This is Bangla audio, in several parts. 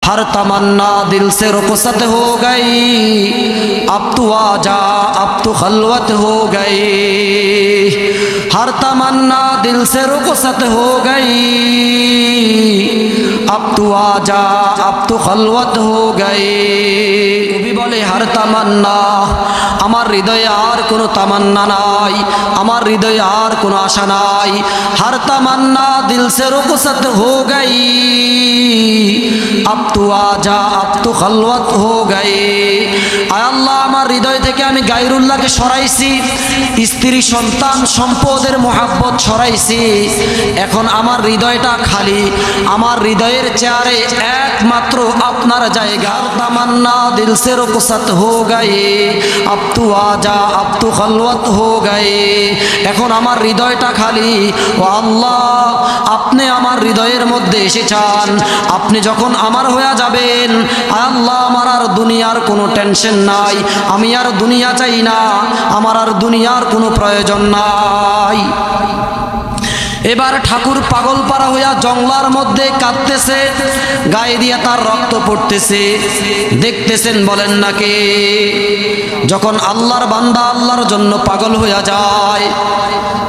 हर तमन्ना दिल से रुखसत हो गई, अब तू आजा अब तू खलवत हो गई। हर तमन्ना दिल से रुखसत हो गई, अब तू आजा अब तू खलवत हो गई। कवि बोले हर तमन्ना, আমার হৃদয়ে আর কোনো তামান্না নাই, আমার হৃদয়ে আর কোনো আশা নাই। हर तमन्ना दिल से रुखसत हो गई, अब तू आजा अब तू खलवत हो गई। আয় আল্লাহ, আমার হৃদয় থেকে আমি গায়রুল্লাহকে সরাইছি, স্ত্রী সন্তান সম্পদের মোহাব্বত সরাইছি। এখন আমার হৃদয়টা খালি, আমার হৃদয়ের চেয়ারে একমাত্র আপনার জায়গা। তামান্না দিল সে রুখসত হো গয়ে, अब तू आजा अब तू खलवत हो गए। এখন আমার হৃদয়টা খালি। ও আল্লাহ, আপনি আমার হৃদয়ের মধ্যে এসেছেন, আপনি যখন আমার হয়ে যাবেন, আল্লাহ আমার আর দুনিয়ার কোনো টেনশন নাই, আমি আর দুনিয়া চাই না, আমার আর দুনিয়ার কোনো প্রয়োজন নাই। এবার ঠাকুর পাগলপাড়া হইয়া জংলার মধ্যে কাঁদতেছে, গায়ে দিয়ে তার রক্ত পড়তেছে। দেখতেছেন, বলেন না কে? যখন আল্লাহর বান্দা আল্লাহর জন্য পাগল হইয়া যায়,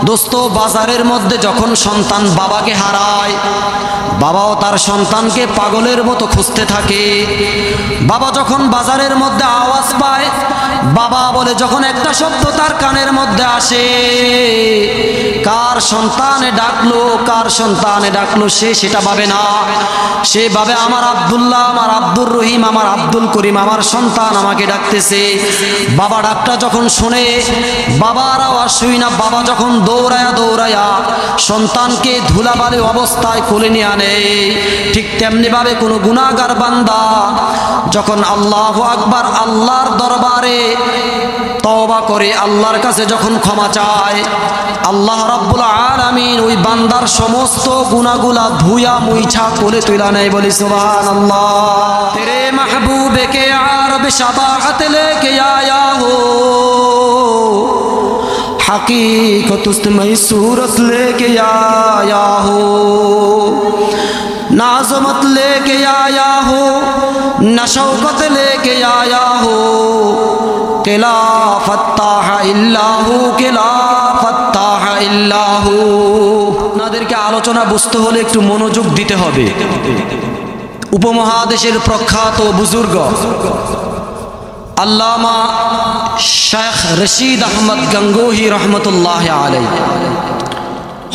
দোস্ত, বাজারের মধ্যে যখন সন্তান বাবাকে হারায়, বাবাও তার সন্তানকে পাগলের মতো খুঁজতে থাকে। বাবা যখন বাজারের মধ্যে আওয়াজ পায়, বাবা বলে যখন একটা শব্দ তার কানের মধ্যে আসে, কার সন্তানে ডাকলো, কার সন্তানে ডাকলো, সে সেটা ভাবে না। সে ভাবে আমার আব্দুল্লাহ, আমার আব্দুর রহিম, আমার আব্দুল করিম, আমার সন্তান আমাকে ডাকতেছে। বাবা ডাকটা যখন শোনে, বাবার আওয়াজ শুই না, বাবা যখন দৌড়ায়া দৌড়ায়া সন্তানকে ধুলাবালি অবস্থায় কোলে নিয়ে আনে, ঠিক তেমনি ভাবে কোনো গুনাহগার বান্দা যখন আল্লাহু আকবার আল্লাহর দরবারে তওবা করে আল্লাহর কাছে যখন ক্ষমা চায়, আল্লাহ রাব্বুল আলামিন ওই বান্দার সমস্ত গুনাহগুলা ধুয়া মুইছা কোলে তুইলা নেয়। বলি সুবহানাল্লাহ। তেরে মাহবুবে কে আরব শাফাআত লেকে আয়া হো, हकीकत में सूरत लेके आया हो, नाज़मत लेके आया हो, नशौकत लेके आया हो, किला फत्ताह इल्लाहु, किला फत्ताह इल्लाहु। আপনাদেরকে আলোচনা বুঝতে হলে একটু মনোযোগ দিতে হবে। উপমহাদেশের প্রখ্যাত বুজুর্গ আল্লামা শেখ রশিদ আহমদ গঙ্গোহী রহমতুল্লাহ আলাই,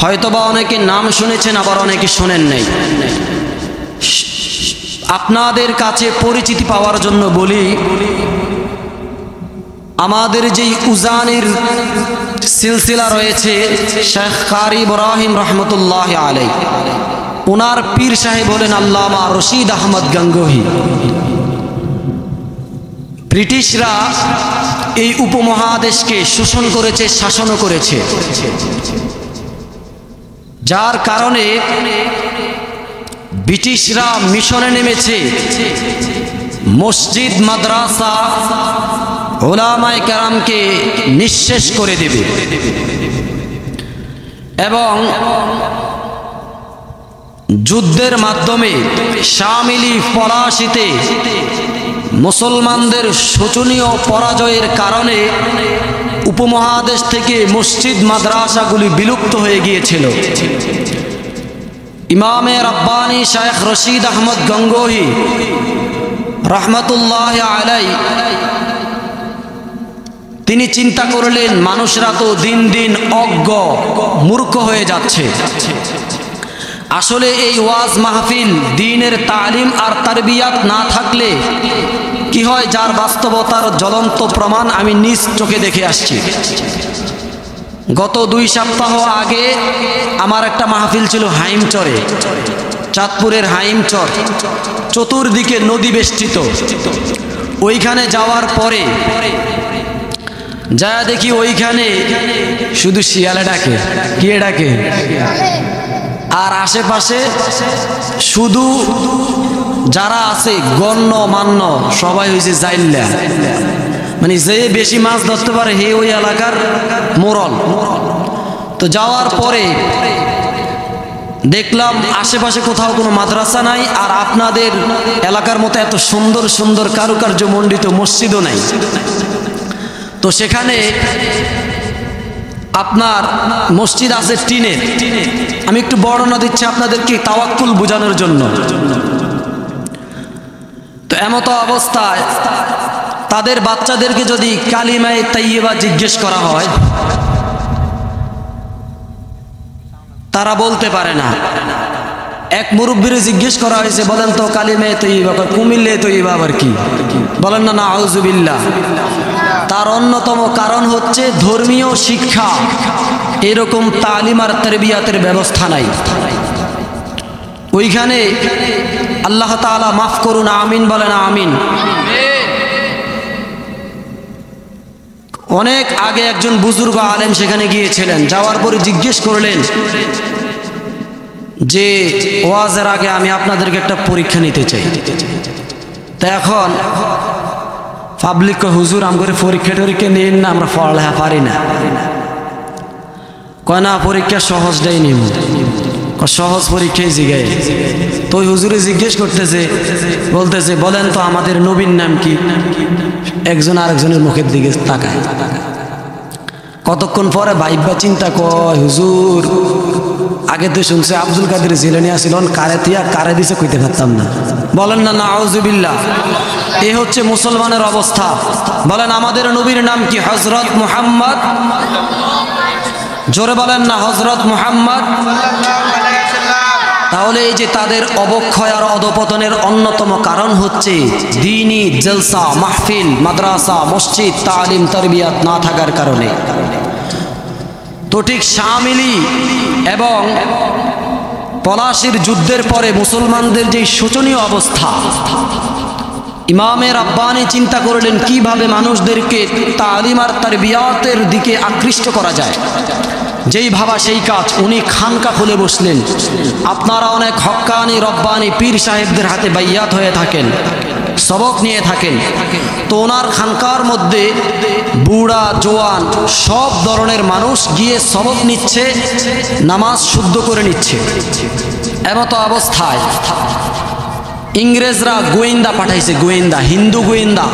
হয়তোবা অনেকে নাম শুনেছেন, আবার অনেকে শোনেন নাই। আপনাদের কাছে পরিচিতি পাওয়ার জন্য বলি, আমাদের যেই উজানির সিলসিলা রয়েছে শেখ কারি ইব্রাহিম রহমতুল্লাহ আলাই, ওনার পীর সাহেব হলেন আল্লামা রশিদ আহমদ গঙ্গোহী। ব্রিটিশরা এই উপমহাদেশকে শোষণ করেছে, শাসনও করেছে, যার কারণে ব্রিটিশরা মিশনে নেমেছে, মসজিদ মাদ্রাসা উলামায়ে কেরামকে নিঃশেষ করে দেবে এবং যুদ্ধের মাধ্যমে শামিলি ফরাসিতে মুসলমানদের শোচনীয় পরাজয়ের কারণে উপমহাদেশ থেকে মসজিদ মাদ্রাসাগুলি বিলুপ্ত হয়ে গিয়েছিল। ইমামে রাব্বানি শেখ রশিদ আহমদ গঙ্গোহী রহমতুল্লাহ আলাই তিনি চিন্তা করলেন, মানুষরা তো দিন দিন অজ্ঞ মূর্খ হয়ে যাচ্ছে। আসলে এই ওয়াজ মাহফিল দ্বীনের তালিম আর তারবিয়াত না থাকলে কি হয়, যার বাস্তবতার জ্বলন্ত প্রমাণ আমি নিজ চোখে দেখে আসছি। গত 2 সপ্তাহ আগে আমার একটা মাহফিল ছিল হাইমচরে, চাঁদপুরের হাইমচর, চতুর্দিকে নদী বেষ্টিত। ওইখানে যাওয়ার পরে যা দেখি ওইখানে শুধু শিয়ালে ডাকে, কে ডাকে, আর আশেপাশে শুধু যারা আছে গণ্য মান্য সবাই হয়েছে জাইল্লা, মানে যে বেশি মাছ ধরতে পারে হে ওই এলাকার মোড়ল। তো যাওয়ার পরে দেখলাম আশেপাশে কোথাও কোনো মাদ্রাসা নাই, আর আপনাদের এলাকার মতো এত সুন্দর সুন্দর কারুকার্য মণ্ডিত মসজিদও নাই। তো সেখানে আপনার মসজিদ আছে টিনের। আমি একটু বর্ণনা দিচ্ছি আপনাদেরকে তাওয়াক্কুল বোঝানোর জন্য। তো এমতো অবস্থায় তাদের বাচ্চাদেরকে যদি কালিমায়ে তাইয়্যিবা জিজ্ঞেস করা হয়, তারা বলতে পারে না। এক মুরব্বিরে জিজ্ঞেস করা হয়েছে, বলেন তো কালিমায়ে তাইয়্যিবা, কুমিল্লে তাইয়্যিবা আবার কি? বলেন না নাউযুবিল্লাহ। তার অন্যতম কারণ হচ্ছে ধর্মীয় শিক্ষা, এরকম তালিম আর তারবিয়াতের ব্যবস্থা নাই ওইখানে। আল্লাহ তাআলা মাফ করুন, আমিন বলেন আমিন। অনেক আগে একজন বুজুর্গ আলেম সেখানে গিয়েছিলেন, যাওয়ার পরে জিজ্ঞেস করলেন যে ওয়াজের আগে আমি আপনাদেরকে একটা পরীক্ষা নিতে চাই। তা এখন পাবলিক হুজুর আমগরে পরীক্ষা টরীক্ষা নিন না, আমরা পড়ালেখা পারি না। কয় না, পরীক্ষা সহজটাই নিব। সহজ পরীক্ষায় জিগায়। তো ওই হুজুরে জিজ্ঞেস করতেছে, বলতেছে বলেন তো আমাদের নবীর নাম কি? একজন আরেকজনের মুখের দিকে তাকায়। কতক্ষণ পরে ভাইবা চিন্তা কয়, হুজুর আগে তো শুনছে আব্দুল কাদের জিলানী আসিল, কারে তিয়া কারে দিছে কইতে পারতাম না। বলেন না নাউযুবিল্লাহ। এ হচ্ছে মুসলমানের অবস্থা। বলেন আমাদের নবীর নাম কি? হযরত মুহাম্মদ। জোরে বলেন না হযরত মুহাম্মদ। তাহলে এই যে তাদের অবক্ষয় আর অধপতনের অন্যতম কারণ হচ্ছে দ্বীনি জলসা, মাহফিল, মাদ্রাসা, মসজিদ, তালিম তারবিয়াত না থাকার কারণে। তো ঠিক শামিলি এবং পলাশির যুদ্ধের পরে মুসলমানদের যে শোচনীয় অবস্থা, ইমামে রাব্বানি চিন্তা করলেন কিভাবে মানুষদেরকে তালিম আর তারবিয়াতের দিকে আকৃষ্ট করা যায়। যেই ভাবা সেই কাজ। উনি খানকা খুলে বসলেন। আপনারা অনেক হক্কানি রব্বানি পীর সাহেবদের হাতে বাইয়াত হয়ে থাকেন, সবক নিয়ে থাকেন। তো ওনার খানকার মধ্যে বুড়া জোয়ান সব ধরনের মানুষ গিয়ে সবক নিচ্ছে, নামাজ শুদ্ধ করে নিচ্ছে। এমতো অবস্থায় ইংরেজরা গোয়েন্দা পাঠাইছে, গোয়েন্দা, হিন্দু গোয়েন্দা।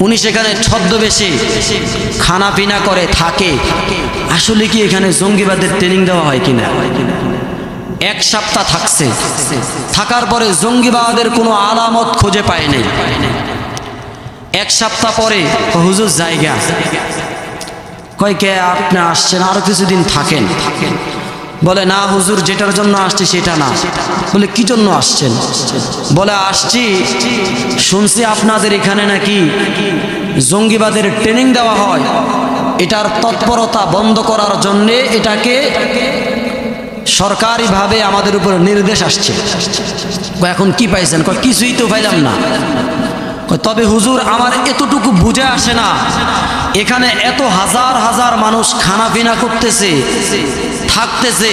উনি সেখানে ছদ্মবেশে খানা পিনা করে থাকে। আসলে কি এখানে জঙ্গিবাদের ট্রেনিং দেওয়া হয় কিনা? এক সপ্তাহ থাকছে, থাকার পরে জঙ্গিবাদের কোনো আলামত খুঁজে পায় নাই। এক সপ্তাহ পরে হুজুর জায়গা কয়, কে আপনি আসছেন, আরো কিছুদিন থাকেন। বলে না হুজুর, যেটার জন্য আসছি সেটা না। বলে কি জন্য আসছেন? বলে আসছি শুনছি আপনাদের এখানে নাকি জঙ্গিবাদের ট্রেনিং দেওয়া হয়, এটার তৎপরতা বন্ধ করার জন্যে এটাকে সরকারিভাবে আমাদের উপর নির্দেশ আসছে। এখন কি পাইছেন? কিছুই তো পাইলাম না। তবে হুজুর আমার এতটুকু বুঝে আসে না, এখানে এত হাজার হাজার মানুষ খানা পিনা করতেছে, থাকতেছে,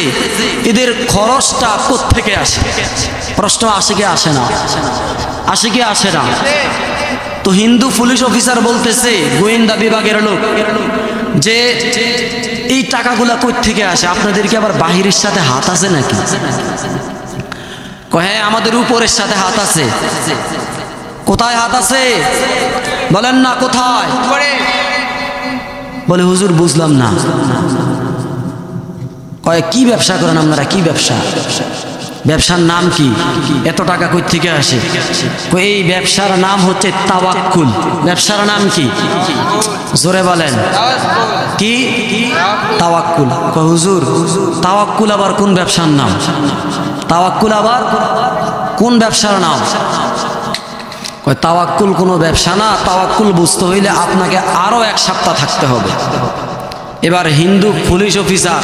এদের খরচটা কোত্থেকে আসে? প্রশ্ন আসে কি আসে না? আসে কি আসে না? তো হিন্দু পুলিশ অফিসার বলতেছে, গোয়েন্দা বিভাগের লোক, যে এই টাকাগুলা কোত্থেকে আসে? আপনাদের কি আবার বাহিরের সাথে হাত আছে নাকি? হ্যাঁ আমাদের উপরের সাথে হাত আছে। কোথায় হাত আছে? বলেন না কোথায়? বলে হুজুর বুঝলাম না। কয় কি ব্যবসা করেন আপনারা? কি ব্যবসা? ব্যবসার নাম কি? এত টাকা কই থেকে আসে? এই ব্যবসার নাম হচ্ছে তাওয়াক্কুল। ব্যবসার নাম কি? জোরে বলেন কি? তাওয়াক্কুল। কয় হুজুর তাওয়াক্কুল আবার কোন ব্যবসার নাম? তাওয়াক্কুল আবার কোন ব্যবসার নাম? কয় তাওয়াক্কুল কোনো ব্যবসা না, তাওয়াক্কুল বুঝতে হইলে আপনাকে আরো এক সপ্তাহ থাকতে হবে। এবার হিন্দু পুলিশ অফিসার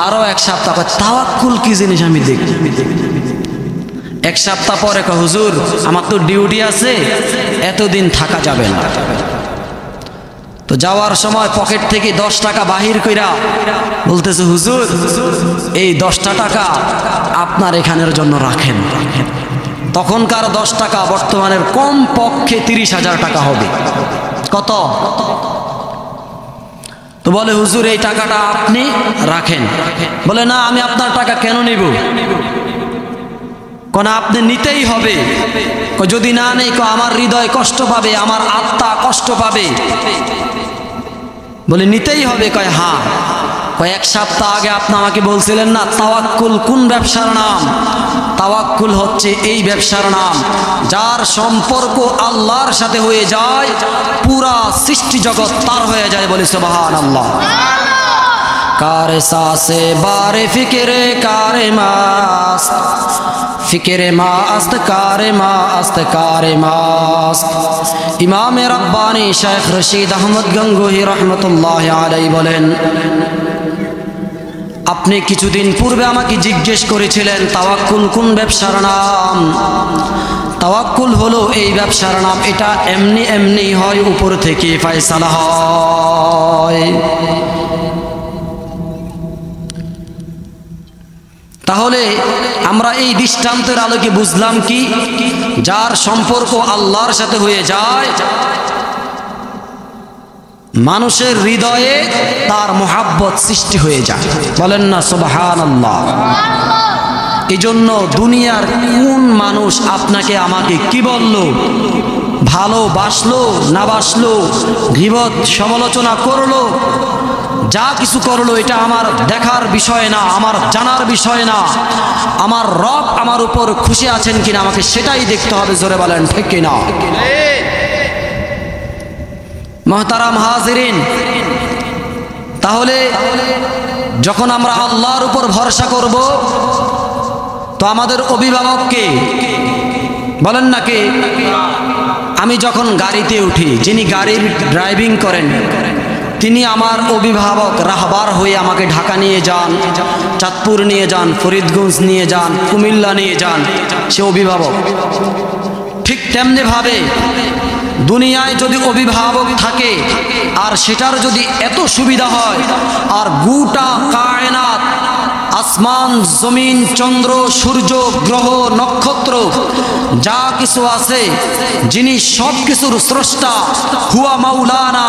আরো এক সপ্তাহ। তাওয়াক্কুল কি জিনিস আমি দেখি। এক সপ্তাহ পরে কয় হুজুর আমার তো ডিউটি আছে, এতদিন থাকা যাবে না। তো যাওয়ার সময় পকেট থেকে 10 টাকা বাহির কইরা বলতেছে, হুজুর এই 10টা টাকা আপনার এখানের জন্য রাখেন। তখনকার 10 টাকা বর্তমানের কম পক্ষে 30,000 টাকা হবে। কত? তো বলে হুজুর এই টাকাটা আপনি রাখেন। বলে না, আমি আপনার টাকা কেন নিব? কোন আপনি নিতেই হবে। যদি না নেই আমার হৃদয় কষ্ট পাবে, আমার আত্মা কষ্ট পাবে। বলে নিতেই হবে। কয় হ্যাঁ। কয়েক সপ্তাহ আগে আপনি আমাকে বলছিলেন না তাওয়াক্কুল কোন ব্যবসার নাম? তাওয়াক্কুল হচ্ছে এই ব্যবসার নাম যার সম্পর্ক আল্লাহর সাথে হয়ে যায়, পুরা সৃষ্টি জগৎ তার হয়ে যায়। বলি সুবহানাল্লাহ। কারে সাসে বারে ফিকিরে কারে মাস্ত, ফিকিরে মাস্ত কারে মাস্ত কারে মাস্ত। ইমামে রব্বানি শেখ রশিদ আহমদ গঙ্গোহী রহমতুল্লাহ আলাইহি বলেন, আপনি কিছুদিন পূর্বে আমাকে জিজ্ঞেস করেছিলেন তাওয়াক্কুল কোন ব্যবসার নাম? তাওয়াক্কুল হলো এই ব্যবসার নাম। এটা এমনি এমনি হয়, উপর থেকে ফয়সালা হয়। তাহলে আমরা এই দৃষ্টান্তের আলোকে বুঝলাম কি, যার সম্পর্ক আল্লাহর সাথে হয়ে যায়, মানুষের হৃদয়ে তার মোহাব্বত সৃষ্টি হয়ে যায়। বলেন না সুবহানাল্লাহ। এই জন্য দুনিয়ার কোন মানুষ আপনাকে আমাকে কি বলল, ভালোবাসলো না বাসলো, গীবত সমালোচনা করলো, যা কিছু করলো, এটা আমার দেখার বিষয় না, আমার জানার বিষয় না। আমার রব আমার উপর খুশি আছেন কিনা আমাকে সেটাই দেখতে হবে। জোরে বলেন ঠিক কিনা? মুহতারাম হাজিরিন, তাহলে যখন আমরা আল্লাহর উপর ভরসা করব, তো আমাদের অভিভাবককে বলেন না কে? আমি যখন গাড়িতে উঠি, যিনি গাড়ির ড্রাইভিং করেন তিনি আমার অভিভাবক, রাহবার হয়ে আমাকে ঢাকা নিয়ে যান, চাঁদপুর নিয়ে যান, ফরিদগঞ্জ নিয়ে যান, কুমিল্লা নিয়ে যান, সে অভিভাবক। ঠিক তেমনি ভাবে দুনিয়ায় যদি অভিভাবক থাকে আর সেটার যদি এত সুবিধা হয়, আর গোটা কায়নাত, আসমান জমিন চন্দ্র সূর্য গ্রহ নক্ষত্র যা কিছু আছে, যিনি সব কিছুর স্রষ্টা, হুয়া মাওলানা,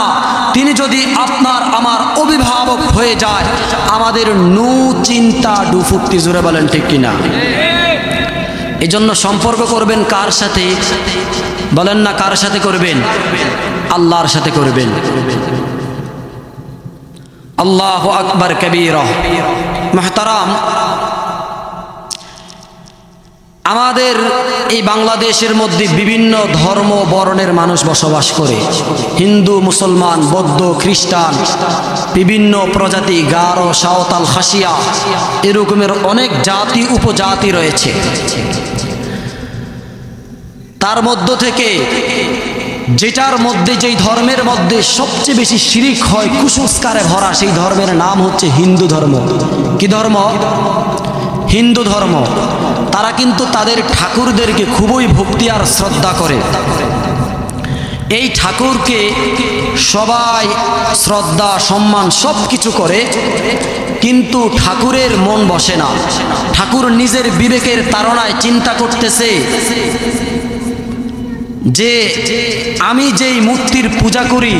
তিনি যদি আপনার আমার অভিভাবক হয়ে যায়, আমাদের নু চিন্তা ডুফুক্তি। জোরে বলেন ঠিক কিনা? এই জন্য সম্পর্ক করবেন কার সাথে? বলেন না কার সাথে করবেন? আল্লাহর সাথে করবেন। আল্লাহু আকবার কবীরা। মুহতারাম, আমাদের এই বাংলাদেশের মধ্যে বিভিন্ন ধর্ম বর্ণের মানুষ বসবাস করে। হিন্দু, মুসলমান, বৌদ্ধ, খ্রিস্টান, বিভিন্ন প্রজাতি, গারো, সাঁওতাল, খাসিয়া, এরকমের অনেক জাতি উপজাতি রয়েছে। তার মধ্য থেকে যেটার মধ্যে, যেই ধর্মের মধ্যে সবচেয়ে বেশি শিরিক হয়, কুসংস্কারে ভরা, সেই ধর্মের নাম হচ্ছে হিন্দু ধর্ম। কি ধর্ম? হিন্দু ধর্ম। তারা কিন্তু তাদের ঠাকুরদেরকে খুবই ভক্তি আর শ্রদ্ধা করে। এই ঠাকুরকে সবাই শ্রদ্ধা সম্মান সব কিছু করে, কিন্তু ঠাকুরের মন বসে না। ঠাকুর নিজের বিবেকের তাড়নায় চিন্তা করতেছে যে আমি যেই মূর্তির পূজা করি,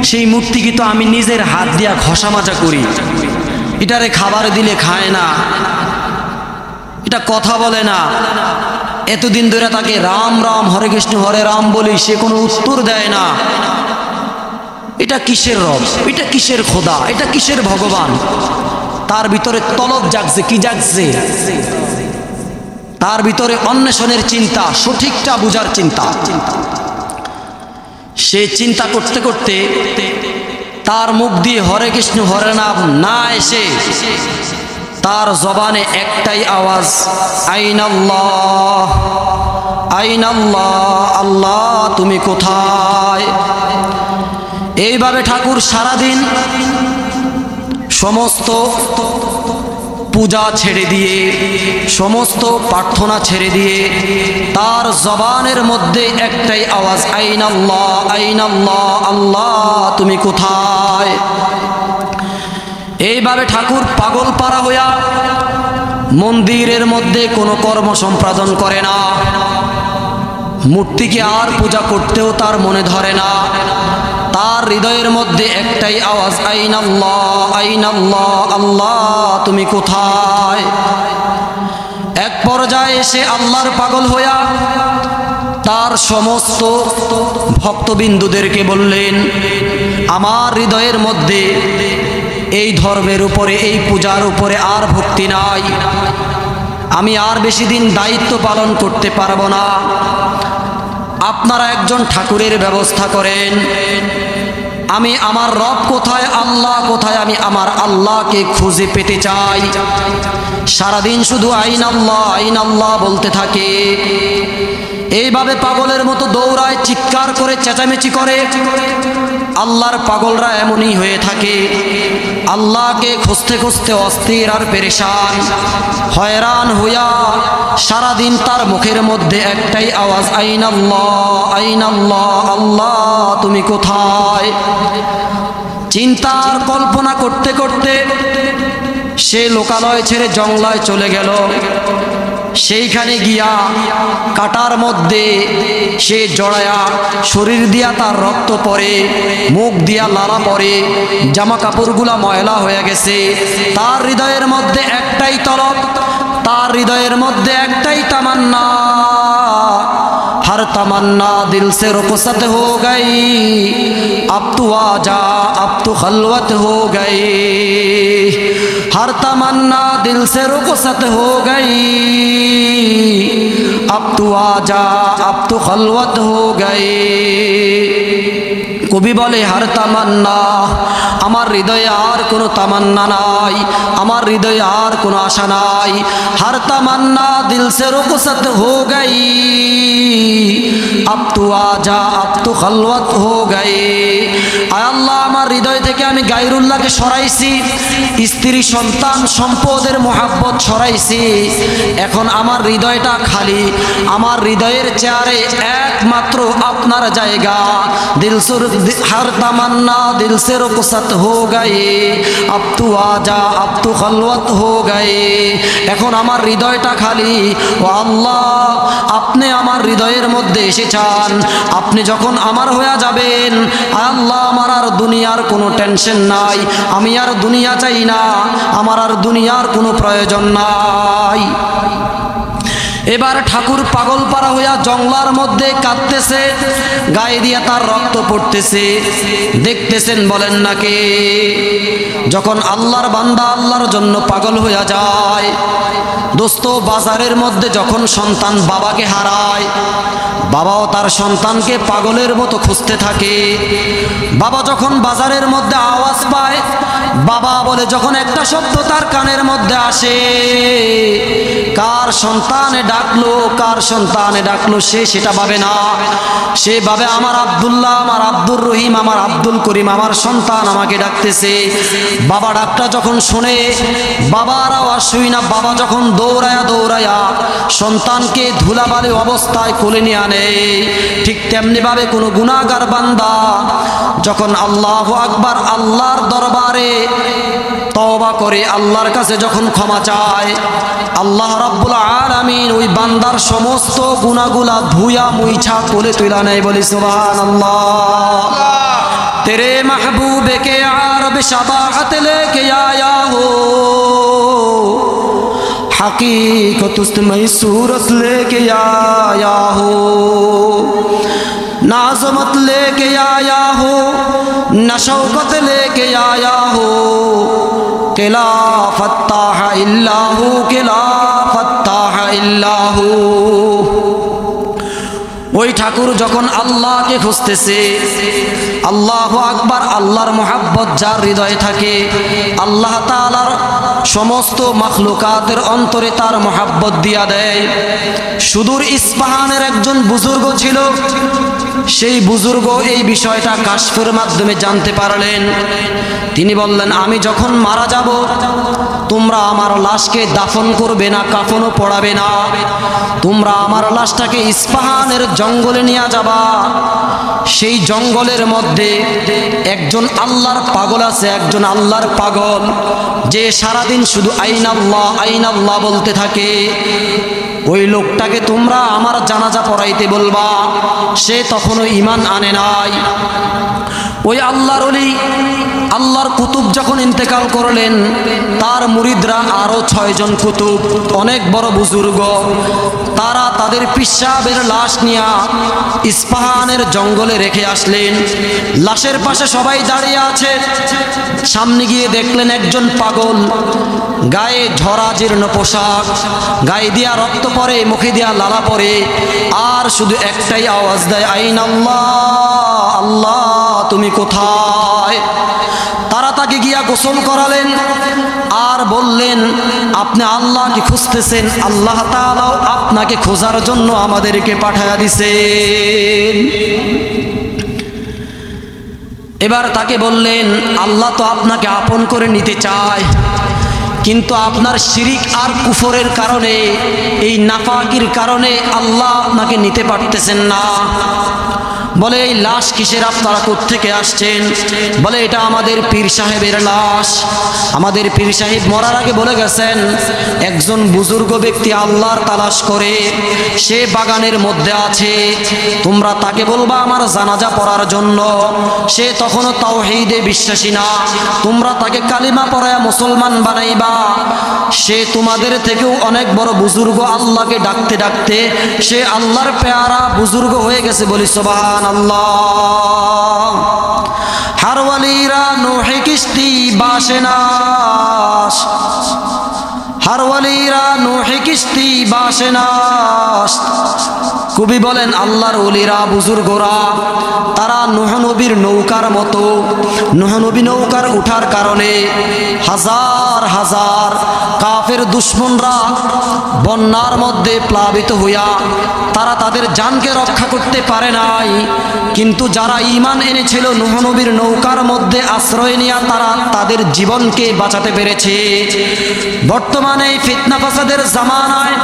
সেই মূর্তিকে তো আমি নিজের হাত দিয়া ঘষা মাজা করি, এটারে খাবার দিলে খায় না, এটা কথা বলে না, এতদিন ধরে তাকে রাম রাম হরে কৃষ্ণ হরে রাম বলি, সে কোনো উত্তর দেয় না। এটা কিসের রব? এটা কিসের খোদা? এটা কিসের ভগবান? তার ভিতরে তলব জাগছে। কি জাগছে? তার ভিতরে অন্বেষণের চিন্তা, সঠিকটা বুঝার চিন্তা। সে চিন্তা করতে করতে তার মুখ দিয়ে হরে কৃষ্ণ হরে নাম না এসে তার জবানে একটাই আওয়াজ, আইনাল্লাহ আইনাল্লাহ, আল্লাহ তুমি কোথায়? এইভাবে ঠাকুর সারাদিন সমস্ত পূজা ছেড়ে দিয়ে, সমস্ত প্রার্থনা ছেড়ে দিয়ে তার জবানের মধ্যে একটাই আওয়াজ, আইনাল্লাহ আইনাল্লাহ, আল্লাহ তুমি কোথায়? এইভাবে ঠাকুর পাগল পারা হইয়া মন্দিরের মধ্যে কোনো কর্ম সম্পাদন করে না। মূর্তিকে আর পূজা করতেও তার মনে ধরে না। তার হৃদয়ের মধ্যে একটাই আওয়াজ, আইনাল্লাহ আইনাল্লাহ, আল্লাহ তুমি কোথায়? এক পর্যায়ে এসে আল্লাহর পাগল হইয়া তার সমস্ত ভক্তবিন্দুদেরকে বললেন, আমার হৃদয়ের মধ্যে এই ধর্মের উপরে, এই পূজার উপরে আর ভক্তি নাই। আমি আর বেশি দিন দায়িত্ব পালন করতে পারবো না। আপনারা একজন ঠাকুরের ব্যবস্থা করেন। আমি আমার রব কোথায়, আল্লাহ কোথায়, আমি আমার আল্লাহকে খুঁজে পেতে চাই। সারাদিন শুধু আইন আল্লাহ আইন আল্লাহ বলতে থাকে। এইভাবে পাগলের মতো দৌড়ায়, চিৎকার করে, চেঁচামেচি করে। আল্লাহর পাগলরা এমনই হয়ে থাকে, আল্লাহকে খুঁজতে খুঁজতে অস্থির আর পেরেশান, হয়রান হইয়া সারাদিন তার মুখের মধ্যে একটাই আওয়াজ, আইনাল্লাহ আইনাল্লাহ, আল্লাহ তুমি কোথায়? চিন্তার কল্পনা করতে করতে সে লোকালয় ছেড়ে জঙ্গলায় চলে গেল। সেইখানে গিয়া কাটার মধ্যে সে জড়ায়া, শরীর দিয়া তার রক্ত পড়ে, মুখ দিয়া লালা পড়ে, জামা কাপড়গুলা ময়লা হয়ে গেছে। তার হৃদয়ের মধ্যে একটাই তলব, তার হৃদয়ের মধ্যে একটাই তামান্না, हर तमन्ना दिल से रुखसत हो गई, अब तू आजा अब तू खलवत हो गई। हर तमन्ना दिल से रुखसत हो गई, अब तू आजा अब तू खलवत हो गई। কবি বলে, হার তামান্না, আমার হৃদয়ে আর কোনো তামান্না নাই, আমার হৃদয়ে আর কোনো আশা নাই। হার তামান্না দিল সে রুখসত হো গই, আব তু আজা আব তু খলওয়াত হো গই। আয় আল্লাহ, আমার হৃদয় থেকে আমি গায়রুল্লাহকে সরাইছি, স্ত্রী সন্তান সম্পদের মোহাব্বত সরাইছি। এখন আমার হৃদয়টা খালি, আমার হৃদয়ের চেয়ারে একমাত্র আপনার জায়গা। দিল সুর हर तमन्ना दिल से रुखसत हो गए, अब तू आजा अब तू खलवत हो गए। এখন আমার হৃদয়টা খালি। ও আল্লাহ, আপনি আমার হৃদয়ের মধ্যে এসেছেন। আপনি যখন আমার হয়ে যাবেন, আল্লাহ আমার আর দুনিয়ার কোনো টেনশন নাই, আমি আর দুনিয়া চাই না, আমার আর দুনিয়ার কোনো প্রয়োজন নাই। এবার ঠাকুর পাগল পারা হইয়া জঙ্গলার মধ্যে কাঁদতেছে, গায়ে দিয়া তার রক্ত পড়তেছে। দেখতেছেন, বলেন না কে? যখন আল্লাহর বান্দা আল্লাহর জন্য পাগল হইয়া যায়, দোস্ত, বাজারের মধ্যে যখন সন্তান বাবাকে হারায়, বাবাও তার সন্তানকে পাগলের মতো খুঁজতে থাকে। বাবা যখন বাজারের মধ্যে আওয়াজ পায়, বাবা বলে, যখন একটা শব্দ তার কানের মধ্যে আসে, কার সন্তানে ডাকলো, কার সন্তানে ডাকলো, সে সেটা ভাবে না। সে ভাবে, আমার আব্দুল্লাহ, আমার আব্দুর রহিম, আমার আব্দুল করিম, আমার সন্তান আমাকে ডাকতেছে। বাবা ডাকটা যখন শুনে, বাবার আওয়াজ শুই না, বাবা যখন দৌড়ায়া দৌড়ায়া সন্তানকে ধুলাবালি অবস্থায় কোলে নিয়ে আনে, ঠিক তেমনি ভাবে কোনো গুনাহগার বান্দা যখন আল্লাহু আকবার, আল্লাহর দরবারে তওবা করে, আল্লাহর কাছে যখন ক্ষমা চায়, আল্লাহ রাব্বুল আলামিন ওই বান্দার সমস্ত গুনাহগুলা ধুইয়া মুইছা কোলে তুইলা নেয়। বলি সুবহানাল্লাহ। तेरे महबूब के आरब शबाअत लेके आया हो, हकीकत उसमें सूरत लेके आया हो, नाज़मत लेके आया हो, नशौकत लेके आया हो, किला फत्ताह इल्लाहु, किला फत्ताह इल्लाहु। ওই ঠাকুর যখন আল্লাহকে খুঁজতেছে, আল্লাহু আকবার, আল্লাহর মোহাব্বত যার হৃদয়ে থাকে, আল্লাহ তাআলার সমস্ত মাখলুকাতের অন্তরে তার মোহাব্বত দিয়া দেয়। সুদূর ইস্পাহানের একজন বুজুর্গ ছিল, সেই বুজুর্গ এই বিষয়টা কাশফের মাধ্যমে জানতে পারলেন। তিনি বললেন, আমি যখন মারা যাব, তোমরা আমার লাশকে দাফন করবে না, কাফনও পড়াবে না, তোমরা আমার লাশটাকে ইস্পাহানের জঙ্গলে নিয়ে যাবা। সেই জঙ্গলের মধ্যে একজন আল্লাহর পাগল আছে, একজন আল্লাহর পাগল, যে সারাদিন শুধু আইন আল্লাহ আইন আল্লাহ বলতে থাকে। ওই লোকটাকে তোমরা আমার জানাজা পড়াইতে বলবা। সে তখনও ঈমান আনে নাই। ওই আল্লাহর ওলি, আল্লাহর কুতুব যখন ইন্তেকাল করলেন, তার মুরিদরা আরো 6 জন কুতুব, অনেক বড় বুজুর্গ, তারা তাদের পিসাবের লাশ নিয়ে ইস্পাহানের জঙ্গলে রেখে আসলেন। লাশের পাশে সবাই দাঁড়িয়ে আছে। সামনে গিয়ে দেখলেন একজন পাগল, গায়ে ঝরা জীর্ণ পোশাক, গায়ে দিয়া রক্ত পড়ে, মুখে দিয়া লালা পড়ে, আর শুধু একটাই আওয়াজ দেয়, আইন আল্লাহ, আল্লাহ তুমি কোথায়? তারা তাকে গিয়া গোসল করালেন আর বললেন, আপনি আল্লাহকে খুঁজতেছেন, আল্লাহ তাআলাও আপনাকে খোঁজার জন্য আমাদেরকে পাঠায়া দিছেন। এবার তাকে বললেন, আল্লাহ তো আপনাকে আপন করে নিতে চায়, কিন্তু আপনার শিরিক আর কুফরের কারণে, এই নাফাকির কারণে আল্লাহ আপনাকে নিতে পারতেছেন না। বলে, এই লাশ কিসের, আপনারা কোত্থেকে আসছেন? বলে, এটা আমাদের পীর সাহেবের লাশ। আমাদের পীর সাহেব মরার আগে বলে গেছেন, একজন বুজুর্গ ব্যক্তি আল্লাহর তালাশ করে, সে বাগানের মধ্যে আছে, তোমরা তাকে বলবা আমার জানাজা পড়ার জন্য। সে তখনও তাওহীদে বিশ্বাসী না, তোমরা তাকে কালিমা পড়ায়া মুসলমান বানাইবা। সে তোমাদের থেকেও অনেক বড় বুজুর্গ, আল্লাহকে ডাকতে ডাকতে সে আল্লাহর পেয়ারা বুজুর্গ হয়ে গেছে। বলি সুবহানাল্লাহ। হারওয়ালিরা নোহে কিস্তি বাসে না, হারওয়ালিরা নোহে কিস্তি বাসে না। কবি বলেন, আল্লাহর ওলিরা বুজুর্গরা তারা নূহ নবীর নৌকার মতো। নূহ নবী নৌকার উঠার কারণে হাজার হাজার কাফের দুশমনরা বন্যার মধ্যে প্লাবিত হইয়া তারা তাদের জানকে রক্ষা করতে পারে নাই। কিন্তু যারা ঈমান এনেছিল নূহ নবীর নৌকার মধ্যে আশ্রয় নিয়ে তারা তাদের জীবনকে বাঁচাতে পেরেছে। বর্তমানে ফিতনা ফাসাদের জামানায়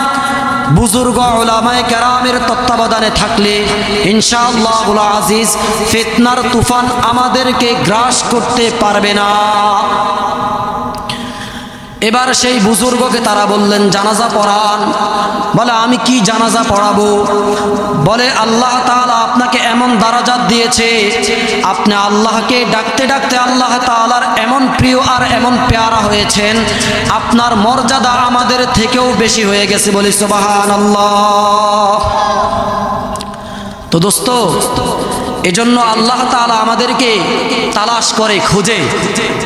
বুজুর্গ উলামায়ে কেরামের তত্ত্বাবধানে থাকলে ইনশাআল্লাহুল আজিজ ফিতনার তুফান আমাদেরকে গ্রাস করতে পারবে না। এবার সেই বুজুর্গকে তারা বললেন, জানাজা পড়ান। বলে, আমি কি জানাজা পড়াবো? বলে, আল্লাহ তাআলা আপনাকে এমন দারাজাত দিয়েছে, আপনি আল্লাহকে ডাকতে ডাকতে আল্লাহ তাআলার এমন প্রিয় আর এমন পেয়ারা হয়েছেন, আপনার মর্যাদা আমাদের থেকেও বেশি হয়ে গেছে। বলি সুবহানাল্লাহ। তো দোস্ত, এজন্য আল্লাহ তাআলা আমাদেরকে তালাশ করে, খুঁজে,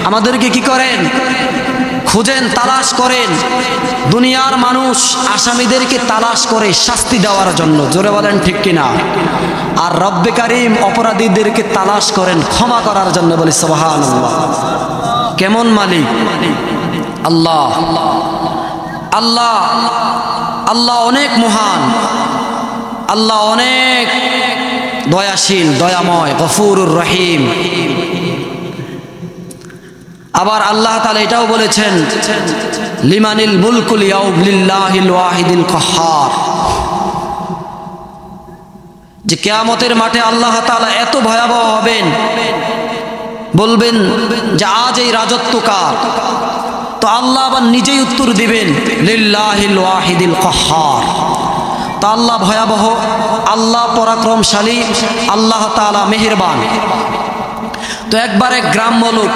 আমাদেরকে কি করেন? খুঁজেন, তালাশ করেন। দুনিয়ার মানুষ আসামিদেরকে তালাশ করে শাস্তি দেওয়ার জন্য, জোরে বলেন ঠিক কিনা? আর রব্বে কারীম অপরাধীদেরকে তালাশ করেন ক্ষমা করার জন্য। বলি সুবহানাল্লাহ। কেমন মালিক? আল্লাহ। আল্লাহ আল্লাহ অনেক মহান, আল্লাহ অনেক দয়াশীল, দয়াময়, গফুরুর রহিম। আবার আল্লাহ তাআলা এটাও বলেছেন, লিমানিল মুলকুল ইয়াউম লিল্লাহিল ওয়াহিদিল কাহ্হার, যে কিয়ামতের মাঠে আল্লাহ তাআলা এত ভয়াবহ হবেন, বলবেন যে আজ এই রাজত্ব কার? তো আল্লাহ আবার নিজেই উত্তর দিবেন, লিল্লাহিল ওয়াহিদিল কাহ্হার। তা আল্লাহ ভয়াবহ, আল্লাহ পরাক্রমশালী, আল্লাহ তাআলা মেহেরবান। তো একবার এক গ্রাম্য লোক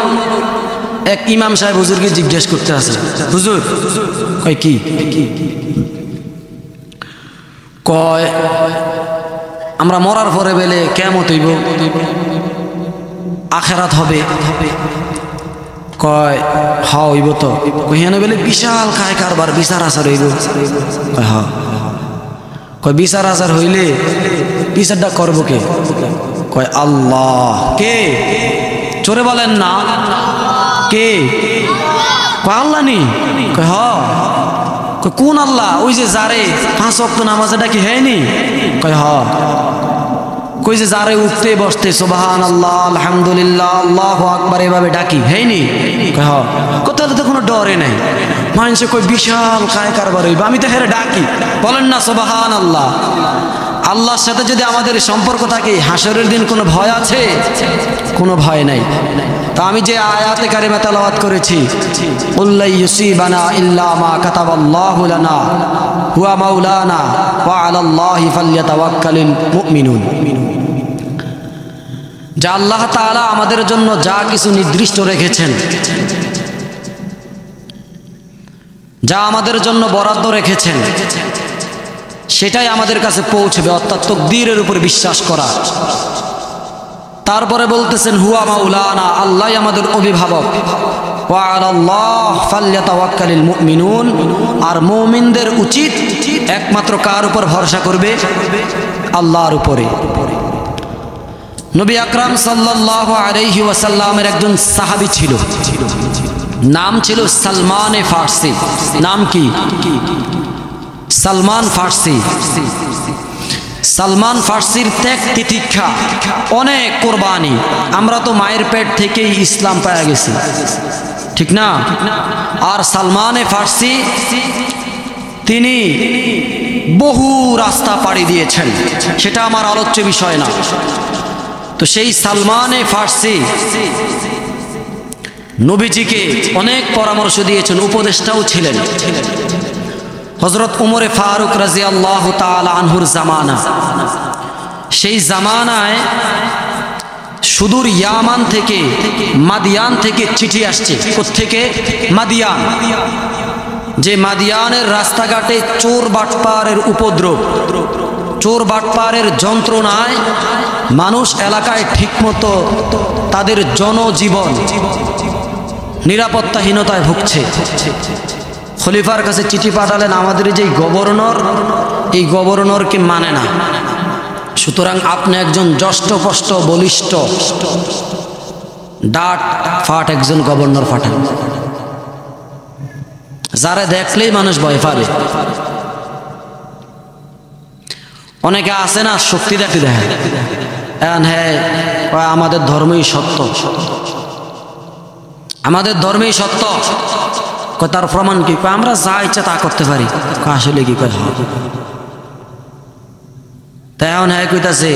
এক ইমাম সাহেব হুজুরকে জিজ্ঞেস করতে আছে, হুজুর কয় কি? কয়, আমরা মরার পরে বেলে কিয়ামত হইব, আখিরাত হবে। কয়, হ্যাঁ হইব। তো কহিয়ানো বেলে বিশাল খায় কারবার, বিচার আচার হইব। কয় হ্যাঁ। কয়, বিচার আচার হইলে বিচারটা করব কে? কয়, আল্লাহ। কে? চোরে বলেন না, কে? কয়, আল্লাহ নি? কয় হ্যাঁ। কয়, কোন আল্লাহ? ওই যে যারে 5 ওয়াক্ত নামাজে ডাকি, হয়নি? কয় হ্যাঁ। কই যে যারে উঠতে বসতে সুবহানাল্লাহ, আলহামদুলিল্লাহ, আল্লাহু আকবার এভাবে ডাকি, হয়নি? কয় হ্যাঁ। কোথাও তো কোনো ডরে নাই। মানুষে কই বিশাল কায় কারবার হইব, আমি তো হেরে ডাকি, বলেন না সুবহানাল্লাহ। আল্লাহর সাথে যদি আমাদের সম্পর্ক থাকে, হাসরের দিন কোনো ভয় আছে? কোনো ভয় নাই। তা আমি যে আয়াতে কারিমা তেলাওয়াত করেছি, কুল্লা ইউসিবানা ইল্লা মা কাতাবাল্লাহু লানা হুয়া মাওলানা ওয়া আলাল্লাহি ফালইয়াতাওয়াক্কালিল মুমিনুন, যা আল্লাহ তাআলা আমাদের জন্য যা কিছু নির্দিষ্ট রেখেছেন, যা আমাদের জন্য বরাদ্দ রেখেছেন, সেটাই আমাদের কাছে পৌঁছবে, অর্থাৎ তাকদীরের উপর বিশ্বাস করা। তারপরে বলতেছেন হুয়া মাওলানা, আল্লাহই আমাদের অভিভাবক, ওয়া আলাল্লাহ ফালইয়াতাওয়াক্কালিল মুমিনুন, আর মুমিনদের উচিত একমাত্র কার উপর ভরসা করবে? আল্লাহর উপরে। নবী আকরাম সাল্লাল্লাহু আলাইহি ওয়াসাল্লামের একজন সাহাবী ছিল, নাম ছিল সালমান ফারসি। নাম কি? সালমান ফারসি। সালমান ফারসির ত্যাগ তিতিক্ষা, অনেক কোরবানি। আমরা তো মায়ের পেট থেকেই ইসলাম পেয়ে গেছি, ঠিক না? আর সালমান ফারসি তিনি বহু রাস্তা পাড়ি দিয়েছেন, সেটা আমার আলোচ্য বিষয় না। তো সেই সালমান ফারসি নবীজিকে অনেক পরামর্শ দিয়েছেন, উপদেষ্টাও ছিলেন। হযরত উমরে ফারুক রাদিয়াল্লাহু তাআলা আনহুর জামানা, সেই জামানায় সুদূর ইয়ামান থেকে, মাদিয়ান থেকে চিঠি আসছে। কোত্থেকে? মাদিয়ান। যে মাদিয়ানের রাস্তাঘাটে চোর বাটপারের উপদ্রব, চোর বাটপারের যন্ত্রণায় মানুষ এলাকায় ঠিকমতো তাদের জনজীবন নিরাপত্তাহীনতায় ভুগছে। খলিফার কাছে চিঠি পাঠালেন, আমাদের যে গভর্নর, এই গভর্নরকে মানে না, সুতরাং আপনি একজন যষ্টোপষ্ট বলিষ্ঠ ডাট ফাট একজন গভর্নর পাঠান, যারা দেখলেই মানুষ ভয় পাবে। অনেকে আছে না, শক্তি দেখতে দেখে, হ্যাঁ আমাদের ধর্মই সত্য, আমাদের ধর্মই সত্য। তার প্রমাণ কি? আমরা যা ইচ্ছা তা করতে পারি। আসলে কি কয়? তাই এখন হ্যাঁ কইতাছে,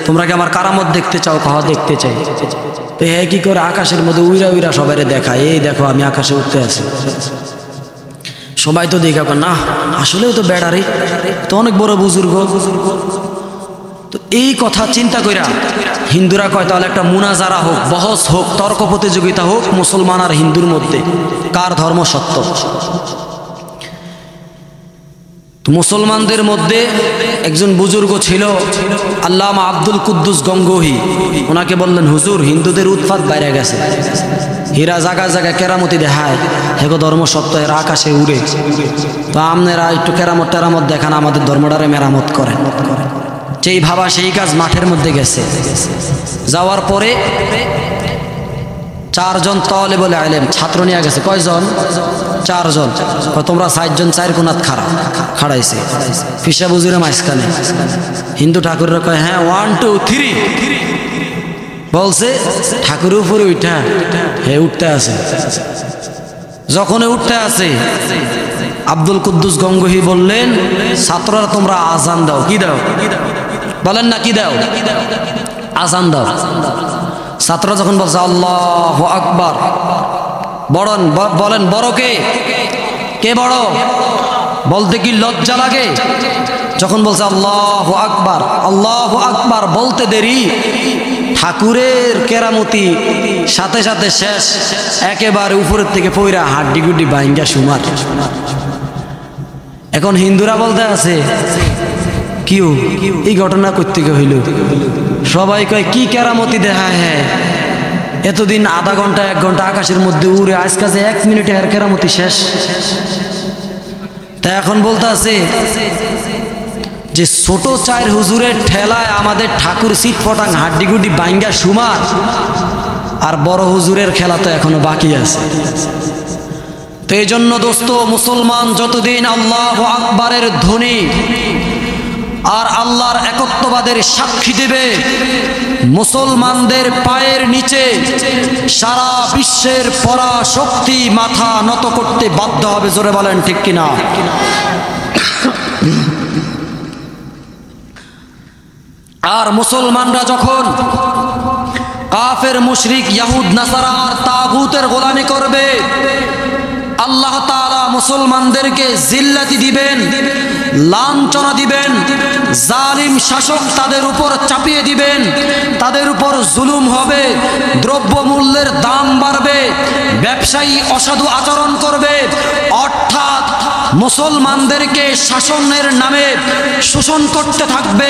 তোমরা কি আমার কারামত দেখতে চাও? দেখতে চাই। তো হ্যাঁ কি করে? আকাশের মধ্যে উইরা উইরা সবাই দেখায়, এই দেখো আমি আকাশে উঠতে আছি। সবাই তো দেখা না, আসলেও তো বেড়ারে, তো অনেক বড় বুজুর্গ। তো এই কথা চিন্তা কইরা হিন্দুরা কয় তাহলে একটা মুনাজারা হোক, বহস হোক, তর্ক প্রতিযোগিতা হোক মুসলমান আর হিন্দুর মধ্যে, কার ধর্ম সত্য। তো মুসলমানদের মধ্যে একজন বুজুর্গ ছিল, আল্লামা আব্দুল কুদ্দুস গঙ্গোহী। ওনাকে বললেন, হুজুর হিন্দুদের উৎপাত বাইরে গেছে, হীরা জায়গায় জায়গায় কেরামতি দেখায়, হেগো ধর্ম সত্য, এরা আকাশে উড়ে, তো আপনারা একটু কেরামত টেরামত দেখান, আমাদের ধর্মটারে মেরামত করেন। যেই ভাবা সেই কাজ, মাঠের মধ্যে গেছে। যাওয়ার পরে 4 জন তালেবুল ইলম ছাত্র নিয়ে গেছে। কয়জন? 4 জন। তোমরা 4 জন 4 কোণাত খাড়াইছে, ফিসা বুজুরে মাঝখানে। হিন্দু ঠাকুররা কয় হ্যাঁ 1 2 3 বলছে, ঠাকুরের উপরে উঠা হে উঠতে আছে। যখন উঠতে আছে, আব্দুল কুদ্দুস গঙ্গোহী বললেন, ছাত্ররা তোমরা আজান দাও। কি দাও? বলেন না, কি দাও? আজান দাও। ছাত্ররা যখন বলছে আল্লাহু আকবার, বলেন বড় কে? কে বড়? বলতে কি লজ্জা লাগে? যখন বলছে আল্লাহু আকবার, আল্লাহু আকবার বলতে দেরি, ঠাকুরের কেরামতি সাথে সাথে শেষ, একেবারে উপরের থেকে পইরা হাড্ডি গুড্ডি বাইঙ্গা সুমার। এখন হিন্দুরা বলতে আছে, কিউ এই ঘটনা কোত্থেকে হইল? সবাই কয় কি কেরামতি দেখায়? হ্যাঁ এতদিন আধা ঘন্টা 1 ঘন্টা আকাশের মধ্যে উড়ে, আজ কাছে 1 মিনিটে আর কেরামতি শেষ। তা এখন বলতে আছে যে ছোট 4 হুজুরের ঠেলায় আমাদের ঠাকুর সিট ফটাং হাড্ডি গুড্ডি বাইঙ্গা সুমার, আর বড় হুজুরের খেলা তো এখনো বাকি আছে। তো এই জন্য দোস্ত, মুসলমান যতদিন আল্লাহু আকবারের ধ্বনি আর আল্লাহর একত্ববাদের সাক্ষী দেবে, মুসলমানদের পায়ের নিচে সারা বিশ্বের পরাশক্তি মাথা নত করতে বাধ্য হবে। জোরে বলেন ঠিক কিনা? আর মুসলমানরা যখন কাফের মুশরিক ইয়াহুদ নাসারা আর তাগুতের গোলামি করবে, আল্লাহ তাআলা মুসলমানদেরকে জিল্লাতি দিবেন, লাঞ্ছনা দিবেন, জালিম শাসক তাদের উপর চাপিয়ে দিবেন, তাদের উপর জুলুম হবে, দ্রব্যমূল্যের দাম বাড়বে, ব্যবসায়ী অসাধু আচরণ করবে, অর্থাৎ মুসলমানদেরকে শাসনের নামে শোষণ করতে থাকবে।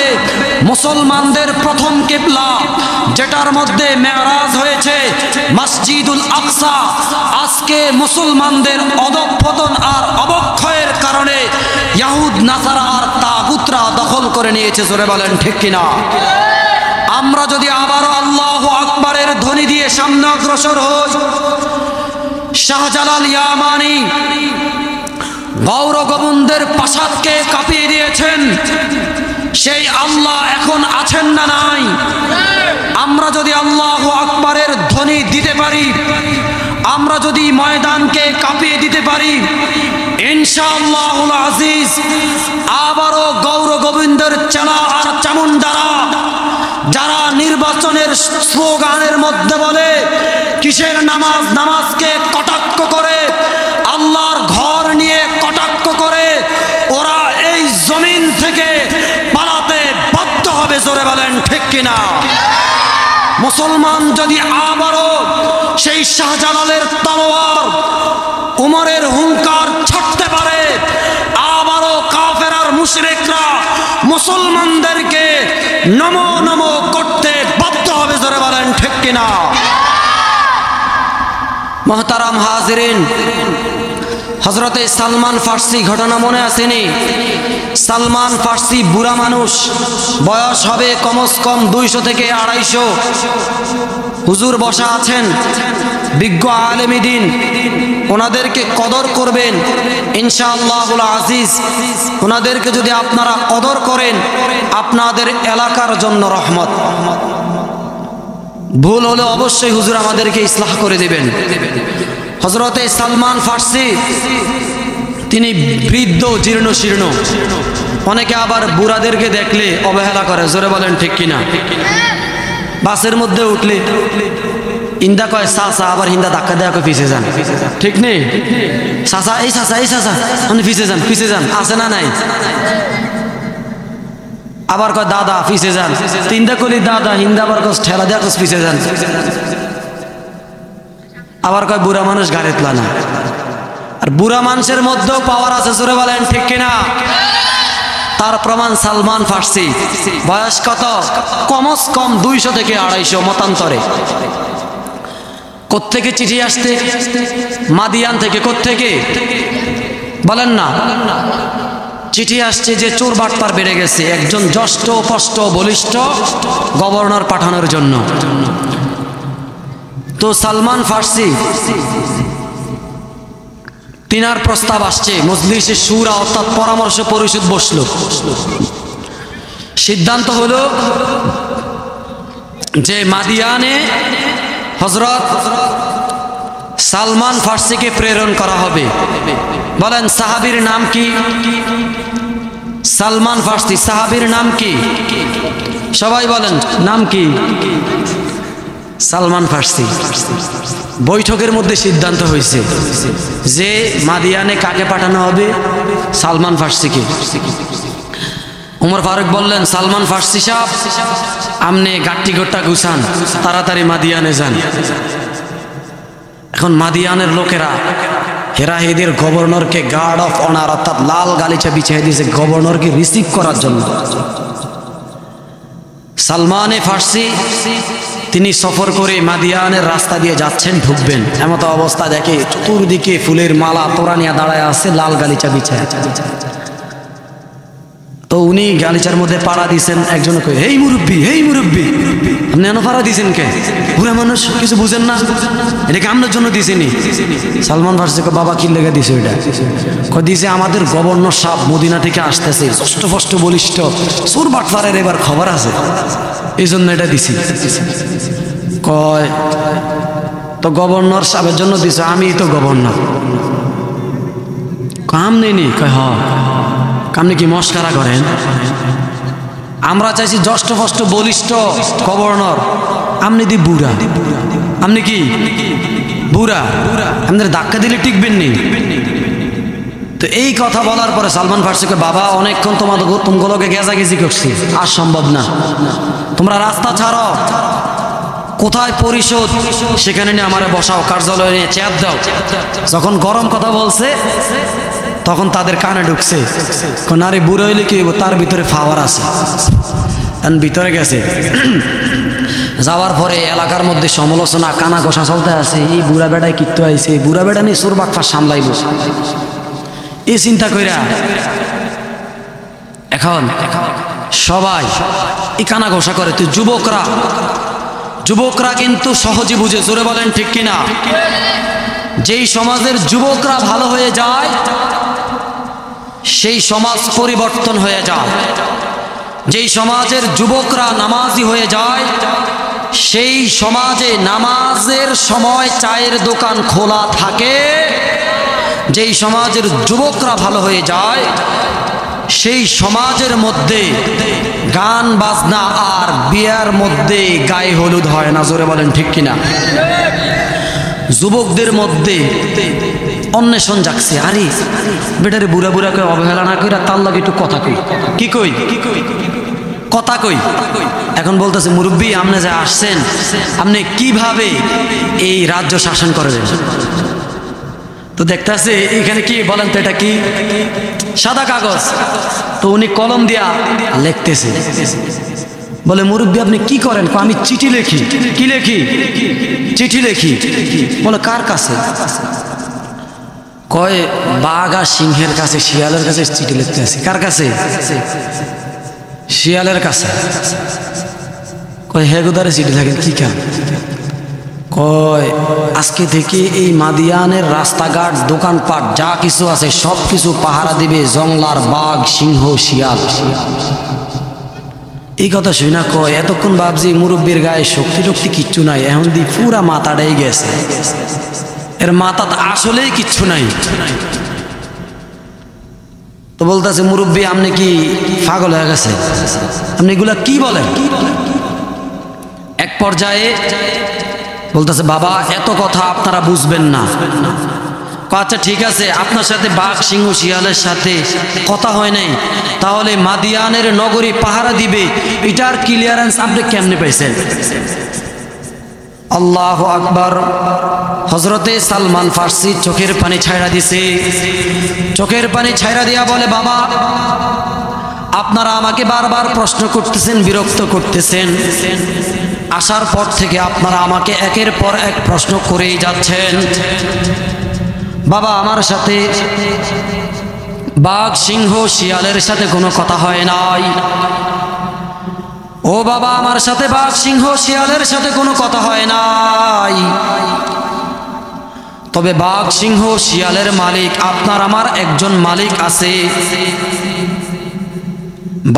মুসলমানদের প্রথম কিবলা যেটার মধ্যে মেরাজ হয়েছে মসজিদুল আকসা, আজকে মুসলমানদের অধঃপতন আর অবক্ষয়ের কারণে ইয়াহুদ নাসারা আর তাগুতরা দখল করে নিয়েছে। জোরে বলেন ঠিক কিনা? আমরা যদি আবারও আল্লাহু আকবারের ধ্বনি দিয়ে সামনে অগ্রসর হই, শাহজালাল ইয়ামানি গৌর গোবিন্দের প্রাসাদকে কাঁপিয়ে দিয়েছেন, সেই আল্লাহ এখন আছেন না নাই? আমরা যদি আল্লাহু আকবারের ধ্বনি দিতে পারি, আমরা যদি ময়দানকে কাঁপিয়ে দিতে পারি, ইনশাআল্লাহুল আজিজ আবারও গৌর গোবিন্দের চেলা আর চামুন্ডারা যারা নির্বাচনের স্লোগানের মধ্যে বলে কিসের নামাজ, নামাজকে কটাক্ষ করে, আল্লাহর ঘর নিয়ে কটাক্ষ করে, ওরা এই জমিন থেকে পালাতে বাধ্য হবে। জোরে বলেন ঠিক কিনা? মুসলমান যদি আবারও সেই শাহজালালের তলোয়ার, উমরের হুঙ্কার ছাড়তে পারে, আবারও কাফের আর মুশরিকরা মুসলমানদেরকে নমো নমো করতে বাধ্য হবে। জোরে বলেন ঠিক কিনা? মুহতারাম হাজিরিন, হযরতে সালমান ফার্সি ঘটনা মনে আসেনি? সালমান ফার্সি বুড়া মানুষ, বয়স হবে কমস কম 200 থেকে 250। হুজুর বসা আছেন, বিজ্ঞ আলেমী দ্বীন, ওনাদেরকে কদর করবেন ইনশাআল্লাহুল আজিজ। ওনাদেরকে যদি আপনারা কদর করেন, আপনাদের এলাকার জন্য রহমত। ভুল হলে অবশ্যই হুজুর আমাদেরকে ইসলাহ করে দিবেন। হযরতে সালমান ফার্সি তিনি বৃদ্ধ, জীর্ণ শীর্ণ। অনেকে আবার বুড়াদেরকে দেখলে অবহেলা করে। জোরে বলেন ঠিক কিনা? বাসের মধ্যে উঠলে ইন্দা কয় চাচা, আবার হিন্দা ধাক্কা দেওয়া কয় পিছিয়ে যান। ঠিক নেই? চাচা, এই চাচা, এই চাচা, আপনি পিছিয়ে যান, পিছিয়ে যান, আছে না নাই? আবার কয় দাদা পিছিয়ে যান, তিনটা কলি দাদা, হিন্দা আবার কয় ঠেলা দেওয়া কয় পিছিয়ে যান। আবার কয় বুড়া মানুষ গাড়ি তোলা না। আর বুড়া মানুষের মধ্যেও পাওয়ার আছে। জোরে বলেন ঠিক কিনা? তার প্রমাণ সালমান ফার্সি। বয়স কত? কমস কম 200 থেকে 250 মতান্তরে। কোত্থেকে চিঠি আসতে? মাদিয়ান থেকে। কোত্থেকে বলেন না? চিঠি আসছে যে চোর বাটপার বেড়ে গেছে, একজন জ্যেষ্ঠ স্পষ্ট বলিষ্ঠ গভর্নর পাঠানোর জন্য। তো সালমান ফার্সি তিনার প্রস্তাব আসছে, মজলিসে শুরা অর্থাৎ পরামর্শ পরিষদ বসলো। সিদ্ধান্ত হলো যে মাদিয়ানে হযরত সালমান ফার্সিকে প্রেরণ করা হবে। বলেন সাহাবীর নাম কি? সালমান ফার্সি। সাহাবীর নাম কি? সবাই বলেন নাম কি? সালমান ফার্সি। বৈঠকের মধ্যে সিদ্ধান্ত হয়েছে যে মাদিয়ানে কাকে পাঠানো হবে? সালমান ফার্সিকে। উমর ফারুক বললেন, সালমান ফার্সি সাহেব, আপনি গাট্টি গোট্টা গুছান, তাড়াতাড়ি মাদিয়ানে যান। এখন মাদিয়ানের লোকেরা হেরাহিদের গভর্নরকে গার্ড অফ অনার অর্থাৎ লাল গালিচা বিছিয়ে দিয়েছে গভর্নরকে রিসিভ করার জন্য। সালমানে ফার্সি তিনি সফর করে মাদিয়ানের রাস্তা দিয়ে যাচ্ছেন, ঢুকবেন, এমত অবস্থা দেখে চতুর্দিকে ফুলের মালা তোরা নিয়ে দাঁড়ায় আছে, লাল গালিচা বিছায়। তো উনি গালিচার মধ্যে পাড়া দিয়েছেন। একজন কই, হেই মুরব্বী, হেই মুরব্বী, আপনি এনে পাড়া দিয়েছেন কে? বুড়া মানুষ, কিছু বুঝেন না? এটাকে আপনার জন্য দিয়েছেনি? সালমান ফার্সি কয়, বাবা কি লেগে দিছে? ওইটা কয় দিয়েছে আমাদের গভর্নর সাহেব মদিনা থেকে আসতেছে, স্পষ্ট বলিষ্ঠ চোর বাটপারের এবার খবর আছে, এই জন্য এটা দিছি। কয় তো গভর্নর সাহেবের জন্য দিছে? আমি তো গভর্নর। কাম নেই? কয় হ। আপনি কি মস্কারা করেন? আমরা চাইছি জষ্ট ফষ্ট বলিষ্ঠ গভর্নর, আপনি দি বুড়া, আপনি কি বুড়া, আমাদের ধাক্কা দিলে টিকবেন নি। তো এই কথা বলার পরে সালমান ফার্সিকে বাবা অনেকক্ষণ তোমাগুলোকে গেজাগেজি করছি, আর সম্ভব না, তোমরা রাস্তা ছাড়ো, কোথায় পরিষদ সেখানে নিয়ে আমারে বসাও, কার্যালয়ে নিয়ে চেয়ার দাও। যখন গরম কথা বলছে তখন তাদের কানে ঢুকছে, নারী বুড়ো হইলে কি হইব, তার ভিতরে পাওয়ার আছে, ভিতরে গেছে। যাওয়ার পরে এলাকার মধ্যে সমালোচনা কানা ঘষা চলতে আছে, এই বুড়া বেড়ায় কিত্তু আইছে, বুড়া বেড়া নিয়ে সুর বাকফা সামলাইব, এই চিন্তা কইরা এখন সবাই এই কানা ঘষা করে। তো যুবকরা কিন্তু সহজে বুঝে, জোরে বলেন ঠিক কিনা। যেই সমাজের যুবকরা ভালো হয়ে যায় সেই সমাজ পরিবর্তন হয়ে যায়, যেই সমাজের যুবকরা নামাজি হয়ে যায় সেই সমাজে নামাজের সময় চায়ের দোকান খোলা থাকে। যেই সমাজের যুবকরা ভালো হয়ে যায় সেই সমাজের মধ্যে গান বাজনা আর বিয়ার মধ্যে গায়ে হলুদ হয় না, জোরে বলেন ঠিক কিনা। যুবকদের মধ্যে অন্বেষণ জাগছে, আরে বেটারে বুড়া বুড়াকে অবহেলা না কইরা তার লাগে একটু কথা কই, কি কই কথা কই। এখন বলতেছে মুরব্বী, আপনি যে আসছেন আপনি কিভাবে এই রাজ্য শাসন করবেন। তো দেখতেছে এখানে কি বলেন তো, এটা কি সাদা কাগজ, তো উনি কলম দিয়া লিখতেছে। বলে মুরব্বী আপনি কি করেন? আমি চিঠি লিখি। কি লিখি? চিঠি লিখি। বলে কার কাছে? কয় বাঘ আর সিংহের কাছে, শিয়ালের কাছে চিঠি লিখতে আছে। কার কাছে? শিয়ালের কাছে। কয় হে গোদারে চিঠি থাকেন কি কাম? কয় আজকে থেকে এই মাদিয়ানের রাস্তাঘাট দোকানপাট যা কিছু আছে সব কিছু পাহারা দিবে জংলার বাঘ সিংহ শিয়াল। এই কথা শুই না কয় এতক্ষণ ভাবছি মুরব্বীর গায়ে শক্তি টক্তি কিচ্ছু নাই, এখন দি পুরা মাথাটাই গেছে, এর মাথা আসলেই কিচ্ছু নাই। তো বলতেছে মুরব্বী আপনি কি পাগল হয়ে গেছে, আপনি এগুলা কি বলেন? এক পর্যায়ে বলতেছে বাবা এত কথা আপনারা বুঝবেন না। আচ্ছা ঠিক আছে, আপনার সাথে বাঘ সিংহ শিয়ালের সাথে কথা হয় নাই, তাহলে মাদিয়ানের নগরী পাহারা দিবে এটার ক্লিয়ারেন্স আপনি কেমনে পাইছেন? আল্লাহু আকবার। হযরতে সালমান ফার্সি চোখের পানি ছাইড়া দিছে, চোখের পানি ছাইড়া দিয়া বলে বাবা আপনারা আমাকে বারবার প্রশ্ন করতেছেন, বিরক্ত করতেছেন, আসার পর থেকে আপনারা আমাকে একের পর এক প্রশ্ন করেই যাচ্ছেন। বাবা আমার সাথে বাঘ সিংহ শিয়ালের সাথে কোনো কথা হয় নাই। ও বাবা আমার সাথে বাঘ সিংহ শিয়ালের সাথে কোনো কথা হয় নাই, তবে বাঘ সিংহ শিয়ালের মালিক আপনার আমার একজন মালিক আছে।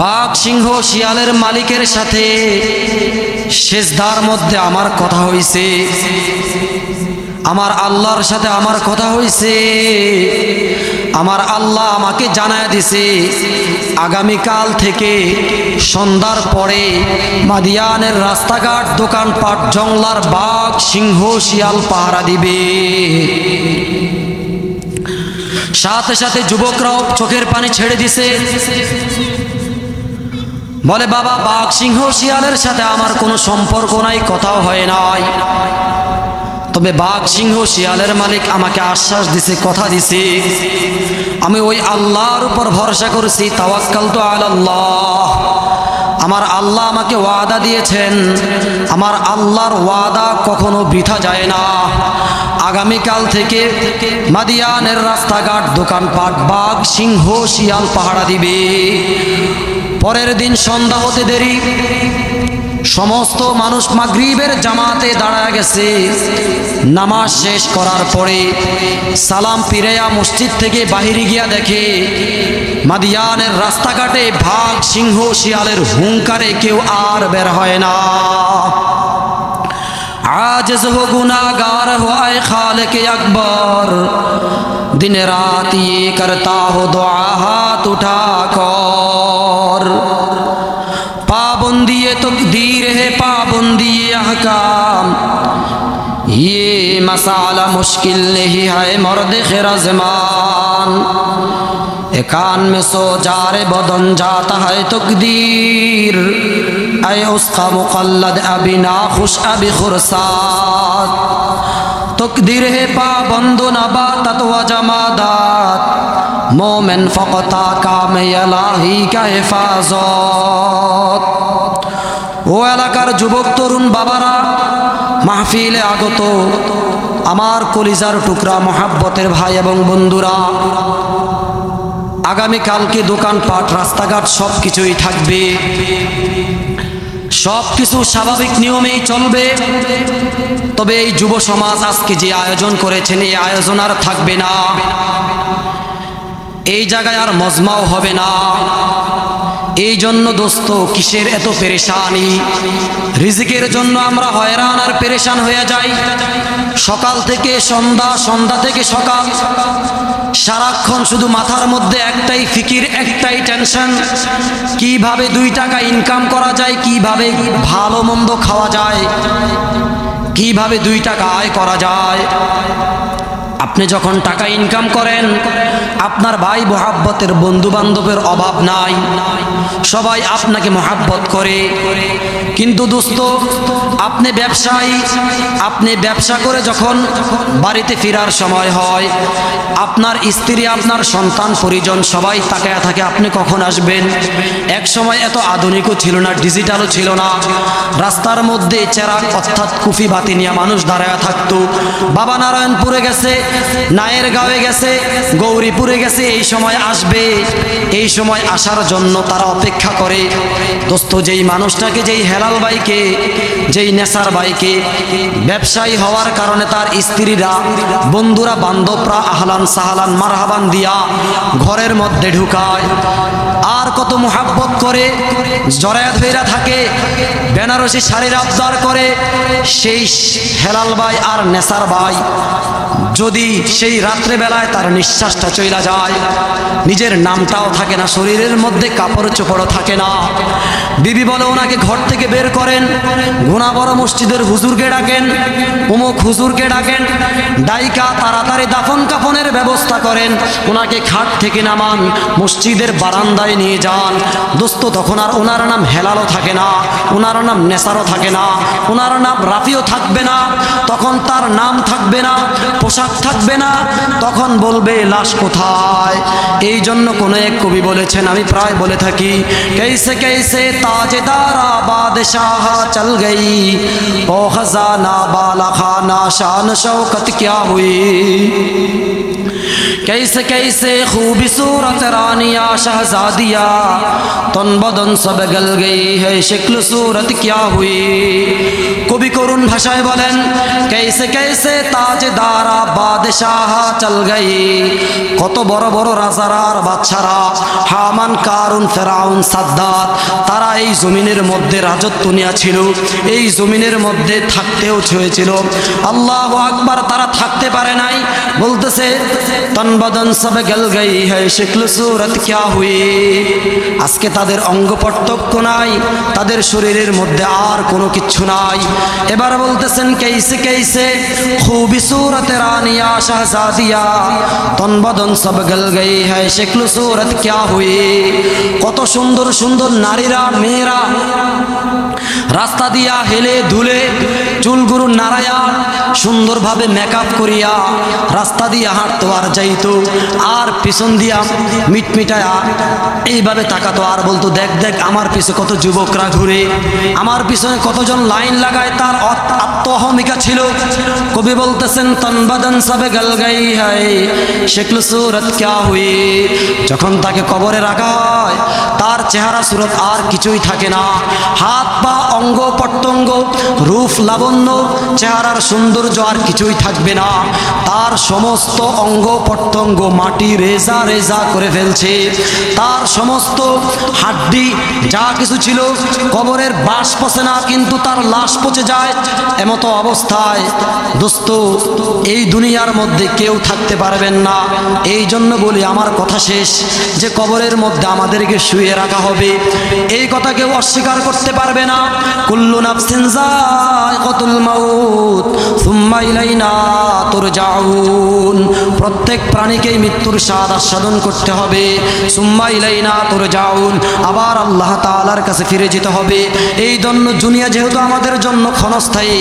বাঘ সিংহ শিয়ালের মালিকের সাথে সেজদার মধ্যে আমার কথা হইছে, আমার আল্লাহর সাথে আমার কথা হইছে। আমার আল্লাহ আমাকে জানায় দিছে আগামীকাল থেকে সন্ধ্যার পরে মাদিয়ানের রাস্তাঘাট দোকানপাট জংলার বাঘ সিংহ শিয়াল পাহারা দিবে। সাথে সাথে যুবকরাও চোখের পানি ছেড়ে দিছে, বলে বাবা বাঘ সিংহ শিয়ালের সাথে আমার কোনো সম্পর্ক নাই, কথাও হয় নাই, তবে বাঘ সিংহ শিয়ালের মালিক আমাকে আশ্বাস দিছে, কথা দিছে, আমি ওই আল্লাহর উপর ভরসা করেছি, তাওয়াক্কালতু আলাল্লাহ। আমার আল্লাহ আমাকে ওয়াদা দিয়েছেন, আমার আল্লাহর ওয়াদা কখনো বৃথা যায় না। আগামীকাল থেকে মাদিয়ানের রাস্তাঘাট দোকানপাট বাঘ সিংহ শিয়াল পাহারা দিবে। পরের দিন সন্ধ্যা হতে দেরি, সমস্ত মানুষ মাগরিবের জামাতে দাঁড়ায় গেছে। নামাজ শেষ করার পরে সালাম ফিরাইয়া মসজিদ থেকে বাহিরে গিয়া দেখে মাদিয়ানের রাস্তাঘাটে বাঘ সিংহ শিয়ালের হুঙ্কারে কেউ আর বের হয় না। आजिज़ हो गुनाहगार हो आए खालिक अकबर, दिन रात ये करता हो दुआ हाथ उठा कर। पाबंदी तकदीर है पाबंदी अहकाम ये मसाला मुश्किल नहीं है मर्द खिरज़मान ए कान में सो जारे बदन जाता है तकदीर ऐ उसका मुक़ल्लद अभी नाखुश अभी खुरसात तकदीर है पाबंद नबातत व जमादात मोमिन फ़क़ता काम इलाही का हिफाज़त ও এলাকার যুবক তরুণ বাবারা মাহফিলে আগত আমার কলিজার টুকরা মহাব্বতের ভাই এবং বন্ধুরা আগামী কালকে দোকানপাট রাস্তাঘাট সব কিছুই থাকবে সব কিছু স্বাভাবিক নিয়মেই চলবে তবে এই যুব সমাজ আজকে যে আয়োজন করেছেন এই আয়োজন আর থাকবে না এই জায়গায় আর মজমাও হবে না এই জন্য দোস্ত কিসের এত পেরেশানি রিজিকের জন্য আমরা হয়রান আর পেরেশান হয়ে যাই সকাল থেকে সন্ধ্যা সন্ধ্যা থেকে সকাল সারাক্ষণ শুধু মাথার মধ্যে একটাই ফিকির একটাই টেনশন কিভাবে 2 টাকা ইনকাম করা যায় কিভাবে ভালো মন্দ খাওয়া যায় কিভাবে 2 টাকা আয় করা যায় আপনি যখন টাকা ইনকাম করেন আপনার ভাই মোহাব্বতের বন্ধু বান্ধবের অভাব নাই সবাই আপনাকে মোহাব্বত করে কিন্তু দোস্ত আপনি ব্যবসায়ী আপনি ব্যবসা করে যখন বাড়িতে ফেরার সময় হয় আপনার স্ত্রী আপনার সন্তান পরিজন সবাই তাকায়া থাকে আপনি কখন আসবেন এক সময় এত আধুনিকও ছিল না ডিজিটালও ছিল না রাস্তার মধ্যে চেরাগ অর্থাৎ কুফি বাতি নিয়ে মানুষ দাঁড়ায়া থাকতো বাবা নারায়ণপুরে গেছে নায়ের গাঁয়ে গেছে গৌরীপুরে গেছে এই সময় আসবে এই সময় আসার জন্য তারা অপেক্ষা করে দোস্ত যেই মানুষটাকে যেই হেলাল ভাইকে যেই নেসার ভাইকে ব্যবসায়ী হওয়ার কারণে তার স্ত্রীরা বন্ধুরা বান্ধবরা আহলান সাহালান মারহাবান দিয়া ঘরের মধ্যে ঢুকায় আর কত মোহাব্বত করে জড়ায়া ধইরা থাকে বেনারসি শাড়ির আবদার করে সেই হেলাল ভাই আর নেসার ভাই যদি সেই রাত্রে বেলায় তার নিঃশ্বাসটা চইলা যায় নিজের নামটাও থাকে না শরীরের মধ্যে কাপড় চোপড়ও থাকে না বিবি বলে ওনাকে ঘর থেকে বের করেন গুনা বড় মসজিদের হুজুরকে ডাকেন অমুক হুজুরকে ডাকেন ডাইকা তাড়াতাড়ি দাফন কাফনের ব্যবস্থা করেন ওনাকে খাট থেকে নামান মসজিদের বারান্দায় নিয়ে যান দোস্ত তখন আর ওনার নাম হেলালও থাকে না ওনার নাম নেসারও থাকে না ওনার নাম রাফিও থাকবে না তখন তার নাম থাকবে না পোশাক থাকবে না তখন বলবে লাশ কোথায় এই জন্য কোন এক কবি বলেছেন আমি প্রায় বলে থাকি कैसे कैसे ताजदारा बादशाह चल गई ओ खजाना बाला खाना शान शौकत क्या हुई कैसे कैसे खूबसूरत रानिया शहजादिया तन बदन सब गल गई है शक्ल सूरत क्या हुई कवि করুণ ভাষায় বলেন कैसे कैसे ताजदारा बादशाह चल गई কত বড় বড় রাজারা আর বাদশারা হামান কারুন ফেরাউন সাদ্দাত তারা এই জমিনের মধ্যে রাজত্ব নিয়া ছিল এই জমিনের মধ্যে থাকতেও হয়েছিল আল্লাহু আকবার তারা থাকতে পারে নাই বলতেছে তন বদন সব গল গই है शक्ल सूरत क्या हुई আজকে তাদের অঙ্গ প্রত্যক্ষ নাই তাদের শরীরের মধ্যে আর কোনো কিছু নাই এবার বলতেছেন कैसे कैसे खूबसूरत रानिया शहजादिया तन बदन सब गल गई है शक्ल सूरत क्या हुई কত সুন্দর সুন্দর নারীরা মেয়েরা রাস্তা দিয়া হেলে ধুলে চুলগুলো নাড়ায়া সুন্দরভাবে মেকআপ করিয়া রাস্তা দিয়ে হাঁটতো আর যাইতো আর পিছন দিয়া মিটমিটায়া এইভাবে তাকাতো আর বলতো দেখ দেখ আমার পিছে কত যুবকরা ঘুরে আমার পিছনে কতজন লাইন লাগায় তার আত্মহমিকা ছিল কবি বলতেছেন তন বদন সব গল গই হ্যায় শক্ল सूरत क्या हुई যখন তাকে কবরে রাখা হয় তার চেহারা সুরত আর কিছুই থাকে না হাত পা অঙ্গ প্রত্যঙ্গ পতঙ্গ, রূপ লাবণ্য, চেহারার সৌন্দর্য আর কিছুই থাকবে না। তার সমস্ত অঙ্গ প্রত্যঙ্গ মাটি রেজা রেজা করে ফেলছে। তার সমস্ত হাড্ডি যা কিছু ছিল, কবরের বাস পচে না কিন্তু তার লাশ পচে যায়। এমতো অবস্থায় দোস্ত এই দুনিয়ার মধ্যে কেউ থাকতে পারবেন না। এই জন্য বলি, আমার কথা শেষ, যে কবরের মধ্যে আমাদেরকে শুয়ে রাখা হবে, এই কথা কেউ অস্বীকার করতে পারবে না। কুল্লু নাফসিন যায়কাতুল মাউত সুম্মা ইলাইনা তুরজাউন। প্রত্যেক প্রাণীকেই মৃত্যুর স্বাদ আস্বাদন করতে হবে। সুম্মা ইলাইনা তুরজাউন, আবার আল্লাহ তাআলার কাছে ফিরে যেতে হবে। এই জন্য দুনিয়া যেহেতু আমাদের জন্য ক্ষণস্থায়ী,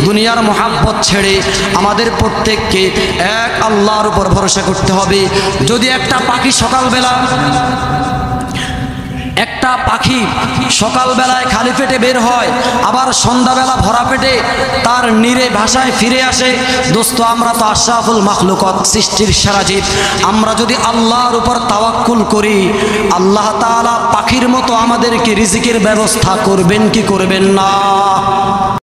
দুনিয়ার মহাব্বত ছেড়ে আমাদের প্রত্যেককে এক আল্লাহর উপর ভরসা করতে হবে। যদি একটা পাখি সকালবেলায় খালি পেটে বের হয়, আবার সন্ধ্যাবেলা ভরা পেটে তার নিরে ভাষায় ফিরে আসে, দোস্ত আমরা তো আশরাফুল মাখলুকাত, সৃষ্টির সেরা জীব। আমরা যদি আল্লাহর উপর তাওয়াক্কুল করি, আল্লাহ তাআলা পাখির মতো আমাদেরকে রিজিকের ব্যবস্থা করবেন কি করবেন না?